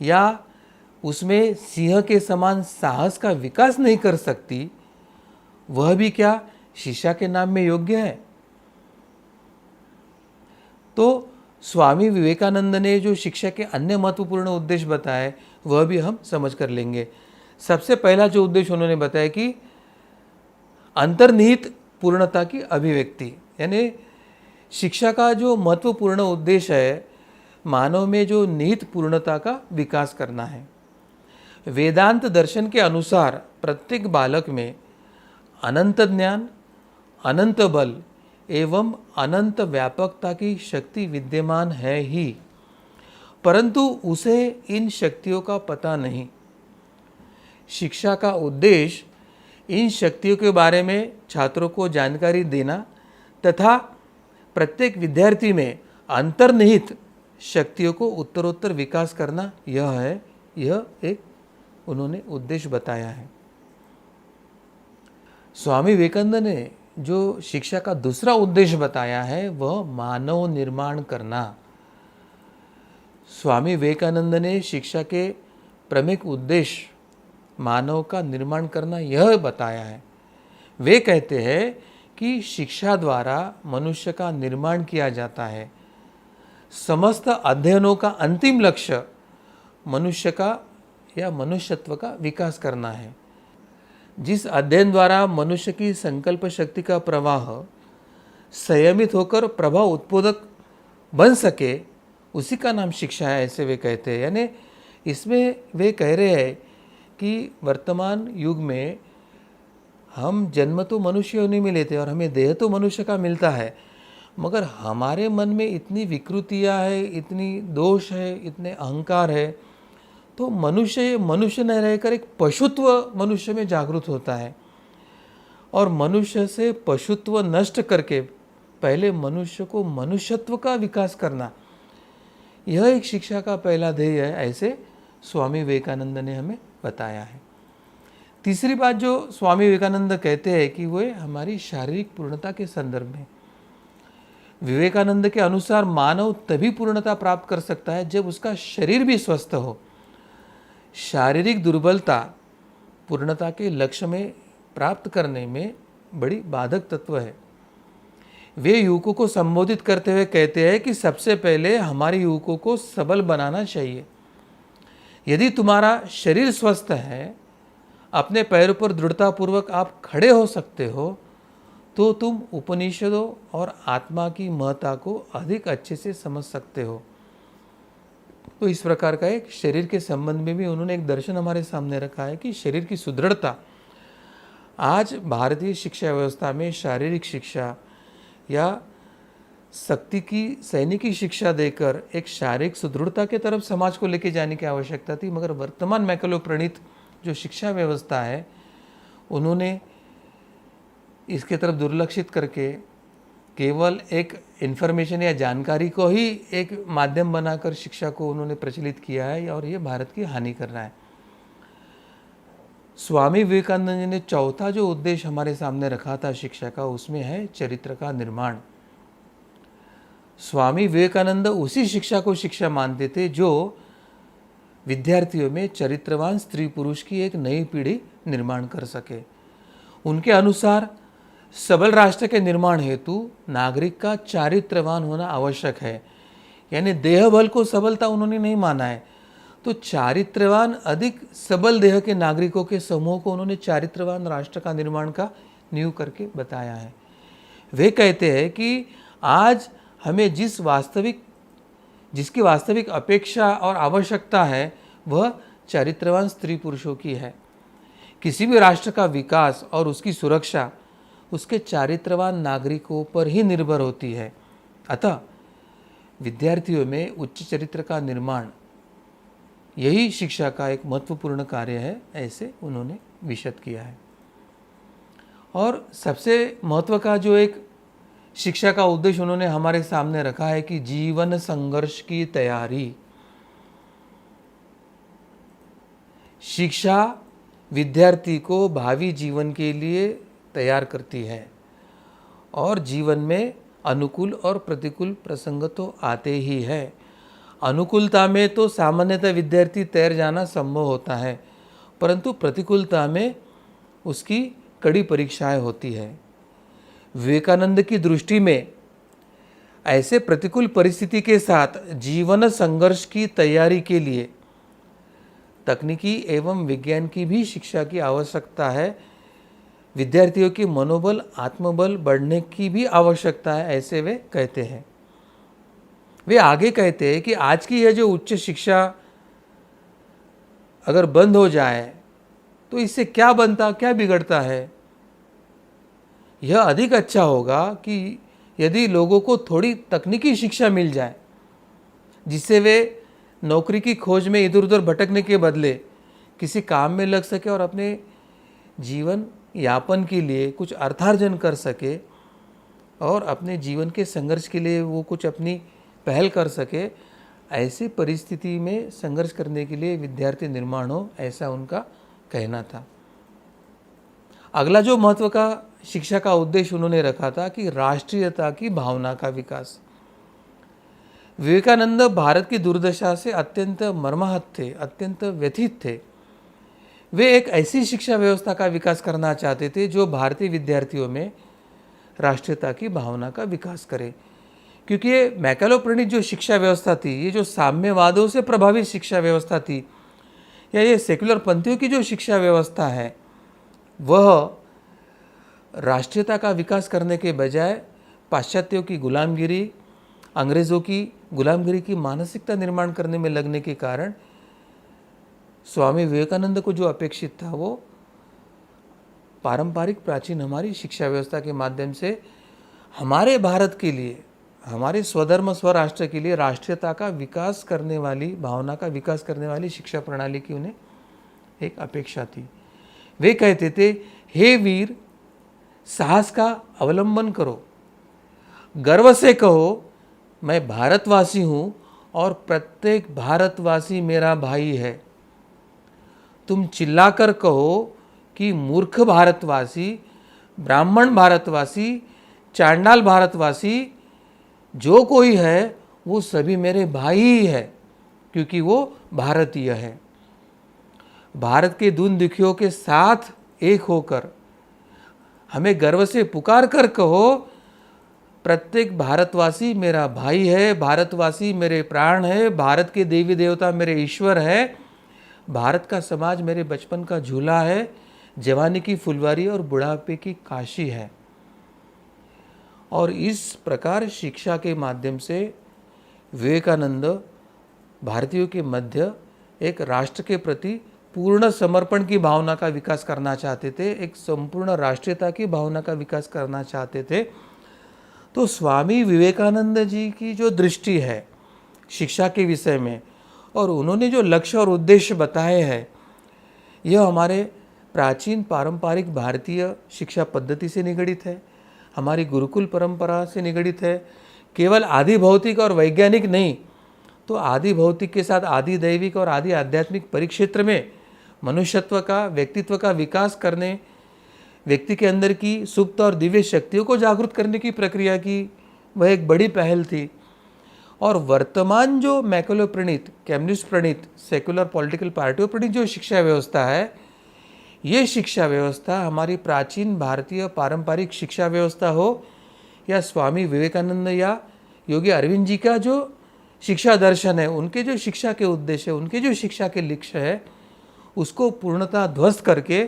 या उसमें सिंह के समान साहस का विकास नहीं कर सकती, वह भी क्या शिक्षा के नाम में योग्य है। तो स्वामी विवेकानंद ने जो शिक्षा के अन्य महत्वपूर्ण उद्देश्य बताए, वह भी हम समझ कर लेंगे। सबसे पहला जो उद्देश्य उन्होंने बताया कि अंतर्निहित पूर्णता की अभिव्यक्ति, यानी शिक्षा का जो महत्वपूर्ण उद्देश्य है, मानव में जो निहित पूर्णता का विकास करना है। वेदांत दर्शन के अनुसार प्रत्येक बालक में अनंत ज्ञान, अनंत बल एवं अनंत व्यापकता की शक्ति विद्यमान है ही, परंतु उसे इन शक्तियों का पता नहीं। शिक्षा का उद्देश्य इन शक्तियों के बारे में छात्रों को जानकारी देना तथा प्रत्येक विद्यार्थी में अंतर्निहित शक्तियों को उत्तरोत्तर विकास करना, यह है, यह एक उन्होंने उद्देश्य बताया है। स्वामी विवेकानंद ने जो शिक्षा का दूसरा उद्देश्य बताया है, वह मानव निर्माण करना। स्वामी विवेकानंद ने शिक्षा के प्रमुख उद्देश्य मानव का निर्माण करना यह बताया है। वे कहते हैं कि शिक्षा द्वारा मनुष्य का निर्माण किया जाता है। समस्त अध्ययनों का अंतिम लक्ष्य मनुष्य का या मनुष्यत्व का विकास करना है। जिस अध्ययन द्वारा मनुष्य की संकल्प शक्ति का प्रवाह संयमित होकर प्रभाव उत्पादक बन सके, उसी का नाम शिक्षा है, ऐसे वे कहते हैं। यानी इसमें वे कह रहे हैं कि वर्तमान युग में हम जन्म तो मनुष्य नहीं मिले थे और हमें देह तो मनुष्य का मिलता है, मगर हमारे मन में इतनी विकृतियाँ है, इतनी दोष है, इतने अहंकार है, तो मनुष्य मनुष्य न रहकर एक पशुत्व मनुष्य में जागृत होता है। और मनुष्य से पशुत्व नष्ट करके पहले मनुष्य को मनुष्यत्व का विकास करना, यह एक शिक्षा का पहला ध्येय है, ऐसे स्वामी विवेकानंद ने हमें बताया है। तीसरी बात जो स्वामी विवेकानंद कहते हैं कि वह हमारी शारीरिक पूर्णता के संदर्भ में, विवेकानंद के अनुसार मानव तभी पूर्णता प्राप्त कर सकता है जब उसका शरीर भी स्वस्थ हो। शारीरिक दुर्बलता पूर्णता के लक्ष्य में प्राप्त करने में बड़ी बाधक तत्व है। वे युवकों को संबोधित करते हुए कहते हैं कि सबसे पहले हमारे युवकों को सबल बनाना चाहिए। यदि तुम्हारा शरीर स्वस्थ है, अपने पैरों पर दृढ़तापूर्वक आप खड़े हो सकते हो, तो तुम उपनिषदों और आत्मा की महत्ता को अधिक अच्छे से समझ सकते हो। तो इस प्रकार का एक शरीर के संबंध में भी उन्होंने एक दर्शन हमारे सामने रखा है कि शरीर की सुदृढ़ता, आज भारतीय शिक्षा व्यवस्था में शारीरिक शिक्षा या शक्ति की सैनिकी शिक्षा देकर एक शारीरिक सुदृढ़ता के तरफ समाज को लेके जाने की आवश्यकता थी, मगर वर्तमान मैकलो प्रणीत जो शिक्षा व्यवस्था है, उन्होंने इसके तरफ दुर्लक्षित करके केवल एक इन्फॉर्मेशन या जानकारी को ही एक माध्यम बनाकर शिक्षा को उन्होंने प्रचलित किया है, और ये भारत की हानि कर रहा है। स्वामी विवेकानंद जी ने चौथा जो उद्देश्य हमारे सामने रखा था शिक्षा का, उसमें है चरित्र का निर्माण। स्वामी विवेकानंद उसी शिक्षा को शिक्षा मानते थे जो विद्यार्थियों में चरित्रवान स्त्री पुरुष की एक नई पीढ़ी निर्माण कर सके। उनके अनुसार सबल राष्ट्र के निर्माण हेतु नागरिक का चारित्रवान होना आवश्यक है। यानी देह बल को सबलता उन्होंने नहीं माना है, तो चारित्रवान अधिक सबल देह के नागरिकों के समूह को उन्होंने चारित्रवान राष्ट्र का निर्माण का नींव करके बताया है। वे कहते हैं कि आज हमें जिसकी वास्तविक अपेक्षा और आवश्यकता है वह चारित्रवान स्त्री पुरुषों की है। किसी भी राष्ट्र का विकास और उसकी सुरक्षा उसके चारित्रवान नागरिकों पर ही निर्भर होती है। अतः विद्यार्थियों में उच्च चरित्र का निर्माण, यही शिक्षा का एक महत्वपूर्ण कार्य है, ऐसे उन्होंने विशद किया है। और सबसे महत्व का जो एक शिक्षा का उद्देश्य उन्होंने हमारे सामने रखा है कि जीवन संघर्ष की तैयारी। शिक्षा विद्यार्थी को भावी जीवन के लिए तैयार करती है, और जीवन में अनुकूल और प्रतिकूल प्रसंग तो आते ही है। अनुकूलता में तो सामान्यतः विद्यार्थी तैर जाना संभव होता है, परंतु प्रतिकूलता में उसकी कड़ी परीक्षाएं होती है। विवेकानंद की दृष्टि में ऐसे प्रतिकूल परिस्थिति के साथ जीवन संघर्ष की तैयारी के लिए तकनीकी एवं विज्ञान की भी शिक्षा की आवश्यकता है। विद्यार्थियों की मनोबल, आत्मबल बढ़ने की भी आवश्यकता है, ऐसे वे कहते हैं। वे आगे कहते हैं कि आज की यह जो उच्च शिक्षा अगर बंद हो जाए तो इससे क्या बनता, क्या बिगड़ता है। यह अधिक अच्छा होगा कि यदि लोगों को थोड़ी तकनीकी शिक्षा मिल जाए, जिससे वे नौकरी की खोज में इधर उधर भटकने के बदले किसी काम में लग सके और अपने जीवन यापन के लिए कुछ अर्थार्जन कर सके, और अपने जीवन के संघर्ष के लिए वो कुछ अपनी पहल कर सके। ऐसी परिस्थिति में संघर्ष करने के लिए विद्यार्थी निर्माण हो, ऐसा उनका कहना था। अगला जो महत्व का शिक्षा का उद्देश्य उन्होंने रखा था कि राष्ट्रीयता की भावना का विकास। विवेकानंद भारत की दुर्दशा से अत्यंत मर्माहत थे, अत्यंत व्यथित थे। वे एक ऐसी शिक्षा व्यवस्था का विकास करना चाहते थे जो भारतीय विद्यार्थियों में राष्ट्रीयता की भावना का विकास करे, क्योंकि ये मैकलो प्रणीत जो शिक्षा व्यवस्था थी, ये जो साम्यवादों से प्रभावित शिक्षा व्यवस्था थी, या ये सेक्युलर पंथियों की जो शिक्षा व्यवस्था है, वह राष्ट्रीयता का विकास करने के बजाय पाश्चात्यों की गुलामगिरी, अंग्रेज़ों की गुलामगिरी की मानसिकता निर्माण करने में लगने के कारण स्वामी विवेकानंद को जो अपेक्षित था वो पारंपरिक प्राचीन हमारी शिक्षा व्यवस्था के माध्यम से हमारे भारत के लिए हमारे स्वधर्म स्वराष्ट्र के लिए राष्ट्रीयता का विकास करने वाली, भावना का विकास करने वाली शिक्षा प्रणाली की उन्हें एक अपेक्षा थी। वे कहते थे, हे वीर, साहस का अवलंबन करो, गर्व से कहो मैं भारतवासी हूँ और प्रत्येक भारतवासी मेरा भाई है। तुम चिल्लाकर कहो कि मूर्ख भारतवासी, ब्राह्मण भारतवासी, चांडाल भारतवासी, जो कोई है वो सभी मेरे भाई ही है, क्योंकि वो भारतीय है। भारत के दीन दुखियों के साथ एक होकर हमें गर्व से पुकार कर कहो, प्रत्येक भारतवासी मेरा भाई है, भारतवासी मेरे प्राण है, भारत के देवी देवता मेरे ईश्वर है, भारत का समाज मेरे बचपन का झूला है, जवानी की फुलवारी और बुढ़ापे की काशी है। और इस प्रकार शिक्षा के माध्यम से विवेकानंद भारतीयों के मध्य एक राष्ट्र के प्रति पूर्ण समर्पण की भावना का विकास करना चाहते थे, एक संपूर्ण राष्ट्रीयता की भावना का विकास करना चाहते थे। तो स्वामी विवेकानंद जी की जो दृष्टि है शिक्षा के विषय में, और उन्होंने जो लक्ष्य और उद्देश्य बताए हैं, यह हमारे प्राचीन पारंपरिक भारतीय शिक्षा पद्धति से निगड़ित है, हमारी गुरुकुल परंपरा से निगड़ित है। केवल आदि भौतिक और वैज्ञानिक नहीं, तो आदि भौतिक के साथ आदि दैविक और आदि आध्यात्मिक परिक्षेत्र में मनुष्यत्व का, व्यक्तित्व का विकास करने, व्यक्ति के अंदर की सुप्त और दिव्य शक्तियों को जागृत करने की प्रक्रिया की वह एक बड़ी पहल थी। और वर्तमान जो मैकेलो प्रणीत, कम्युनिस्ट प्रणीत, सेकुलर पॉलिटिकल पार्टियों प्रणीत जो शिक्षा व्यवस्था है, ये शिक्षा व्यवस्था हमारी प्राचीन भारतीय पारंपरिक शिक्षा व्यवस्था हो या स्वामी विवेकानंद या योगी अरविंद जी का जो शिक्षा दर्शन है, उनके जो शिक्षा के उद्देश्य है, उनके जो शिक्षा के लक्ष्य है, उसको पूर्णतः ध्वस्त करके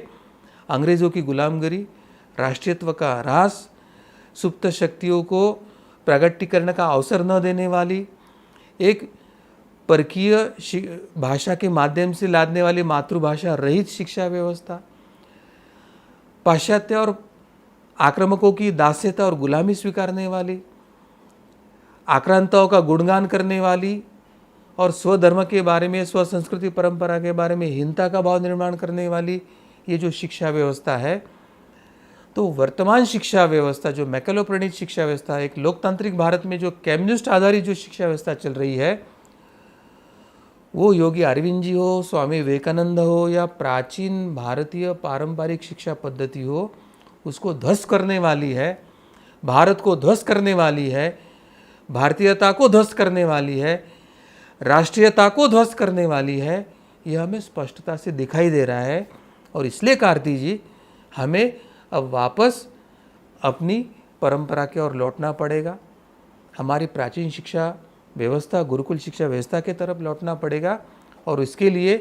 अंग्रेज़ों की गुलामगिरी, राष्ट्रीयत्व का ह्रास, सुप्त शक्तियों को प्रगटीकरण का अवसर न देने वाली, एक परकीय भाषा के माध्यम से लादने वाली मातृभाषा रहित शिक्षा व्यवस्था, पाश्चात्य और आक्रामकों की दास्यता और गुलामी स्वीकारने वाली, आक्रांताओं का गुणगान करने वाली और स्वधर्म के बारे में, स्व संस्कृति परंपरा के बारे में हीनता का भाव निर्माण करने वाली ये जो शिक्षा व्यवस्था है, तो वर्तमान शिक्षा व्यवस्था जो मैकेलो प्रणीत शिक्षा व्यवस्था, एक लोकतांत्रिक भारत में जो कम्युनिस्ट आधारित जो शिक्षा व्यवस्था चल रही है, वो योगी अरविंद जी हो, स्वामी विवेकानंद हो या प्राचीन भारतीय पारंपरिक शिक्षा पद्धति हो, उसको ध्वस्त करने वाली है, भारत को ध्वस्त करने वाली है, भारतीयता को ध्वस्त करने वाली है, राष्ट्रीयता को ध्वस्त करने वाली है। यह हमें स्पष्टता से दिखाई दे रहा है। और इसलिए कार्ति जी, हमें अब वापस अपनी परंपरा की ओर लौटना पड़ेगा, हमारी प्राचीन शिक्षा व्यवस्था, गुरुकुल शिक्षा व्यवस्था के तरफ लौटना पड़ेगा। और इसके लिए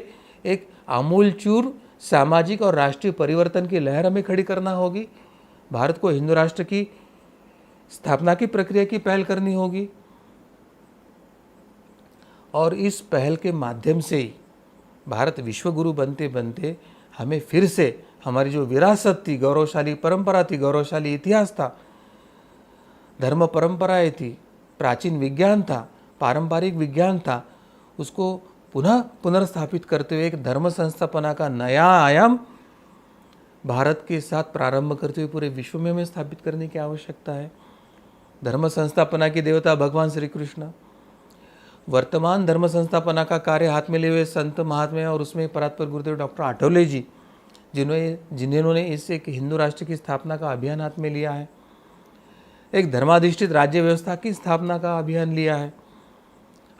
एक आमूलचूर सामाजिक और राष्ट्रीय परिवर्तन की लहर हमें खड़ी करना होगी। भारत को हिंदू राष्ट्र की स्थापना की प्रक्रिया की पहल करनी होगी, और इस पहल के माध्यम से ही भारत विश्वगुरु बनते बनते हमें फिर से हमारी जो विरासत थी, गौरवशाली परंपरा थी, गौरवशाली इतिहास था, धर्म परंपराएं थी, प्राचीन विज्ञान था, पारंपरिक विज्ञान था, उसको पुनः पुनर्स्थापित करते हुए एक धर्म संस्थापना का नया आयाम भारत के साथ प्रारंभ करते हुए पूरे विश्व में हमें स्थापित करने की आवश्यकता है। धर्म संस्थापना के देवता भगवान श्री कृष्ण, वर्तमान धर्म संस्थापना का कार्य हाथ में लिए हुए संत महात्मा और उसमें परात्पर गुरुदेव डॉक्टर आठवले जी, जिन्होंने इस एक हिंदू राष्ट्र की स्थापना का अभियान हाथ में लिया है, एक धर्माधिष्ठित राज्य व्यवस्था की स्थापना का अभियान लिया है,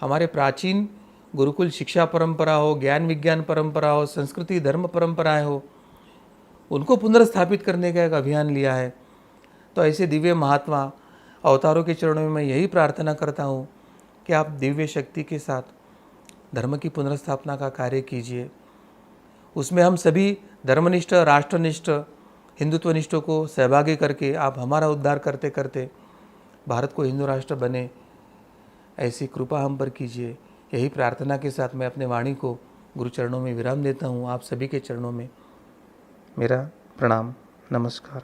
हमारे प्राचीन गुरुकुल शिक्षा परंपरा हो, ज्ञान विज्ञान परंपरा हो, संस्कृति धर्म परंपराएं हो, उनको पुनर्स्थापित करने का एक अभियान लिया है। तो ऐसे दिव्य महात्मा अवतारों के चरणों में मैं यही प्रार्थना करता हूँ कि आप दिव्य शक्ति के साथ धर्म की पुनर्स्थापना का कार्य कीजिए। उसमें हम सभी धर्मनिष्ठ, राष्ट्रनिष्ठ, हिंदुत्वनिष्ठों को सहभागी करके आप हमारा उद्धार करते करते भारत को हिंदू राष्ट्र बने, ऐसी कृपा हम पर कीजिए। यही प्रार्थना के साथ मैं अपने वाणी को गुरु चरणों में विराम देता हूँ। आप सभी के चरणों में मेरा प्रणाम, नमस्कार।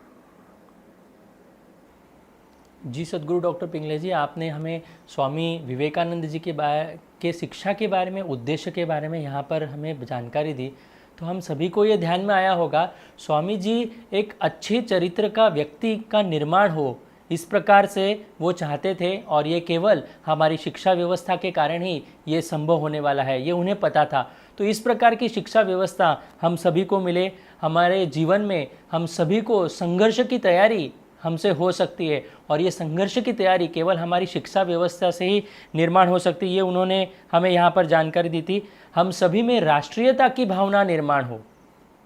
जी सद्गुरु डॉक्टर पिंगले जी, आपने हमें स्वामी विवेकानंद जी के शिक्षा के बारे में, उद्देश्य के बारे में यहाँ पर हमें जानकारी दी। तो हम सभी को ये ध्यान में आया होगा, स्वामी जी एक अच्छे चरित्र का व्यक्ति का निर्माण हो, इस प्रकार से वो चाहते थे, और ये केवल हमारी शिक्षा व्यवस्था के कारण ही ये संभव होने वाला है, ये उन्हें पता था। तो इस प्रकार की शिक्षा व्यवस्था हम सभी को मिले, हमारे जीवन में हम सभी को संघर्ष की तैयारी हमसे हो सकती है, और ये संघर्ष की तैयारी केवल हमारी शिक्षा व्यवस्था से ही निर्माण हो सकती है। ये उन्होंने हमें यहाँ पर जानकारी दी थी। हम सभी में राष्ट्रीयता की भावना निर्माण हो,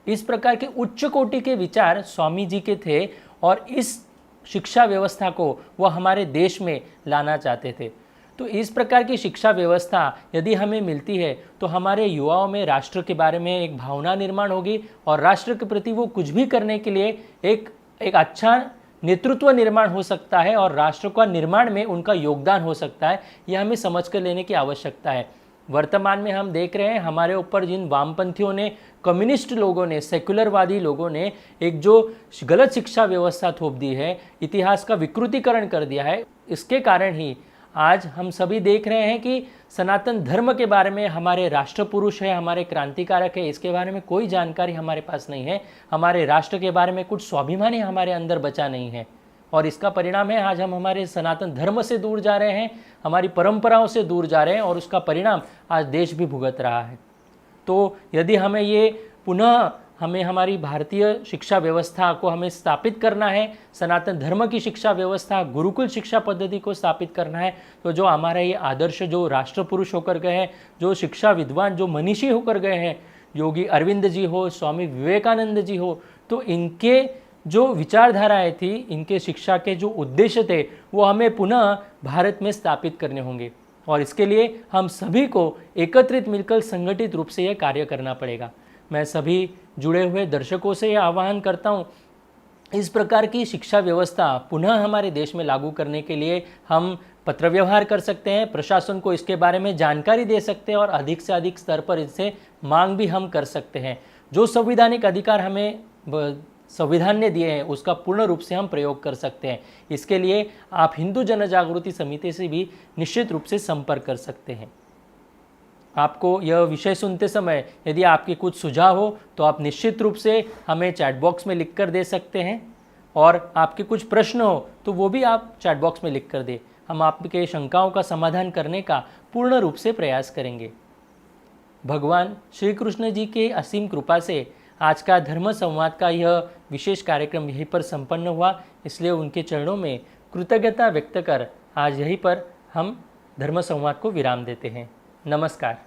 इस प्रकार के उच्च कोटि के विचार स्वामी जी के थे, और इस शिक्षा व्यवस्था को वह हमारे देश में लाना चाहते थे। तो इस प्रकार की शिक्षा व्यवस्था यदि हमें मिलती है तो हमारे युवाओं में राष्ट्र के बारे में एक भावना निर्माण होगी, और राष्ट्र के प्रति वो कुछ भी करने के लिए एक अच्छा नेतृत्व निर्माण हो सकता है, और राष्ट्र का निर्माण में उनका योगदान हो सकता है। यह हमें समझ कर लेने की आवश्यकता है। वर्तमान में हम देख रहे हैं हमारे ऊपर जिन वामपंथियों ने, कम्युनिस्ट लोगों ने, सेक्युलरवादी लोगों ने एक जो गलत शिक्षा व्यवस्था थोप दी है, इतिहास का विकृतीकरण कर दिया है, इसके कारण ही आज हम सभी देख रहे हैं कि सनातन धर्म के बारे में हमारे राष्ट्र पुरुष है, हमारे क्रांतिकारक है, इसके बारे में कोई जानकारी हमारे पास नहीं है। हमारे राष्ट्र के बारे में कुछ स्वाभिमान हमारे अंदर बचा नहीं है, और इसका परिणाम है आज हम हमारे सनातन धर्म से दूर जा रहे हैं, हमारी परंपराओं से दूर जा रहे हैं, और उसका परिणाम आज देश भी भुगत रहा है। तो यदि हमें ये पुनः हमारी भारतीय शिक्षा व्यवस्था को हमें स्थापित करना है, सनातन धर्म की शिक्षा व्यवस्था, गुरुकुल शिक्षा पद्धति को स्थापित करना है, तो जो हमारा ये आदर्श, जो राष्ट्र पुरुष होकर गए हैं, जो शिक्षा विद्वान, जो मनीषी होकर गए हैं, योगी अरविंद जी हो, स्वामी विवेकानंद जी हो, तो इनके जो विचारधाराएं थी, इनके शिक्षा के जो उद्देश्य थे, वो हमें पुनः भारत में स्थापित करने होंगे, और इसके लिए हम सभी को एकत्रित मिलकर संगठित रूप से यह कार्य करना पड़ेगा। मैं सभी जुड़े हुए दर्शकों से यह आह्वान करता हूँ, इस प्रकार की शिक्षा व्यवस्था पुनः हमारे देश में लागू करने के लिए हम पत्र व्यवहार कर सकते हैं, प्रशासन को इसके बारे में जानकारी दे सकते हैं, और अधिक से अधिक स्तर पर इससे मांग भी हम कर सकते हैं। जो संवैधानिक अधिकार हमें संविधान ने दिए हैं, उसका पूर्ण रूप से हम प्रयोग कर सकते हैं। इसके लिए आप हिंदू जन जागृति समिति से भी निश्चित रूप से संपर्क कर सकते हैं। आपको यह विषय सुनते समय यदि आपके कुछ सुझाव हो तो आप निश्चित रूप से हमें चैट बॉक्स में लिख कर दे सकते हैं, और आपके कुछ प्रश्न हो तो वो भी आप चैट बॉक्स में लिख कर दें। हम आपके शंकाओं का समाधान करने का पूर्ण रूप से प्रयास करेंगे। भगवान श्री कृष्ण जी के असीम कृपा से आज का धर्म संवाद का यह विशेष कार्यक्रम यहीं पर संपन्न हुआ, इसलिए उनके चरणों में कृतज्ञता व्यक्त कर आज यहीं पर हम धर्म संवाद को विराम देते हैं। नमस्कार।